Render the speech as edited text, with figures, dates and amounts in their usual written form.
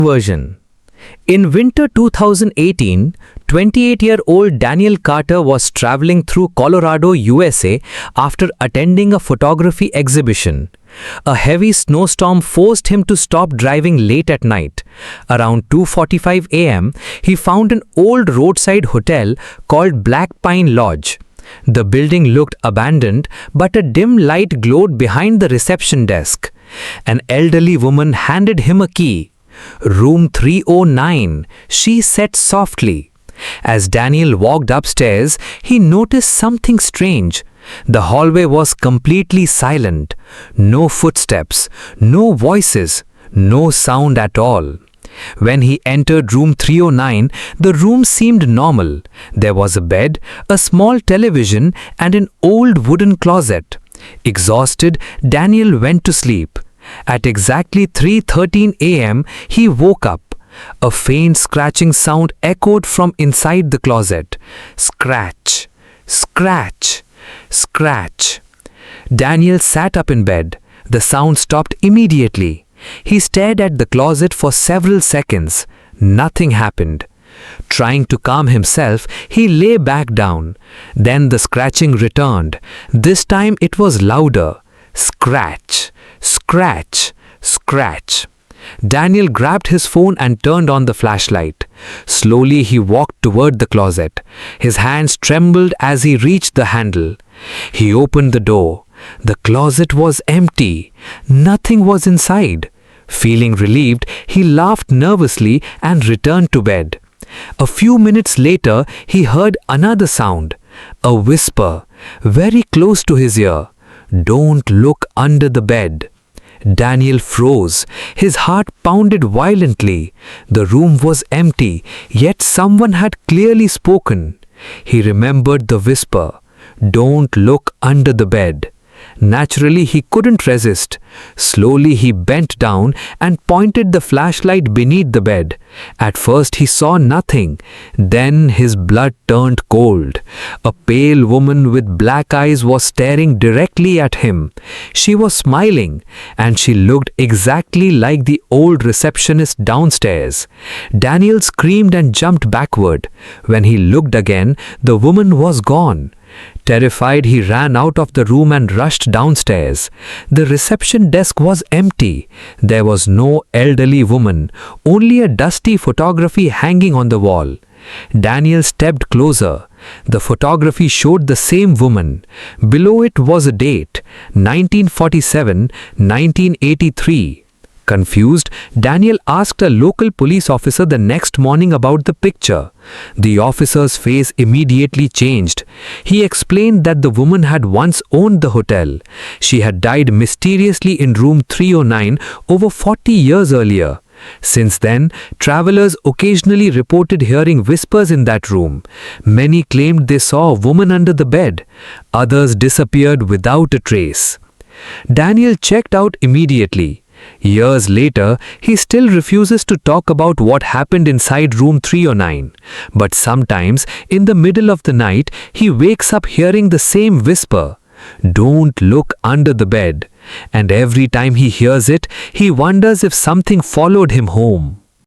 Version. In winter 2018, 28-year-old Daniel Carter was traveling through Colorado, USA after attending a photography exhibition. A heavy snowstorm forced him to stop driving late at night. Around 2:45 a.m., he found an old roadside hotel called Black Pine Lodge. The building looked abandoned, but a dim light glowed behind the reception desk. An elderly woman handed him a key. "Room 309, she said softly. As Daniel walked upstairs, he noticed something strange. The hallway was completely silent. No footsteps, no voices, no sound at all. When he entered room 309, the room seemed normal. There was a bed, a small television, and an old wooden closet. Exhausted, Daniel went to sleep. At exactly 3:13 a.m., he woke up. A faint scratching sound echoed from inside the closet. Scratch, scratch, scratch. Daniel sat up in bed. The sound stopped immediately. He stared at the closet for several seconds. Nothing happened. Trying to calm himself, he lay back down. Then the scratching returned. This time it was louder. Scratch, scratch, scratch. Daniel grabbed his phone and turned on the flashlight. Slowly he walked toward the closet. His hands trembled as he reached the handle. He opened the door. The closet was empty. Nothing was inside. Feeling relieved, he laughed nervously and returned to bed. A few minutes later, he heard another sound. A whisper, very close to his ear. "Don't look under the bed." Daniel froze. His heart pounded violently. The room was empty, yet someone had clearly spoken. He remembered the whisper, "Don't look under the bed." Naturally, he couldn't resist. Slowly, he bent down and pointed the flashlight beneath the bed. At first, he saw nothing. Then his blood turned cold. A pale woman with black eyes was staring directly at him. She was smiling, and she looked exactly like the old receptionist downstairs. Daniel screamed and jumped backward. When he looked again, the woman was gone. Terrified, he ran out of the room and rushed downstairs. The reception desk was empty. There was no elderly woman, only a dusty photography hanging on the wall. Daniel stepped closer. The photography showed the same woman. Below it was a date, 1947, 1983. Confused, Daniel asked a local police officer the next morning about the picture. The officer's face immediately changed. He explained that the woman had once owned the hotel. She had died mysteriously in room 309 over 40 years earlier. Since then, travelers occasionally reported hearing whispers in that room. Many claimed they saw a woman under the bed. Others disappeared without a trace. Daniel checked out immediately. Years later, he still refuses to talk about what happened inside room 309. But sometimes, in the middle of the night, he wakes up hearing the same whisper, "Don't look under the bed." And every time he hears it, he wonders if something followed him home.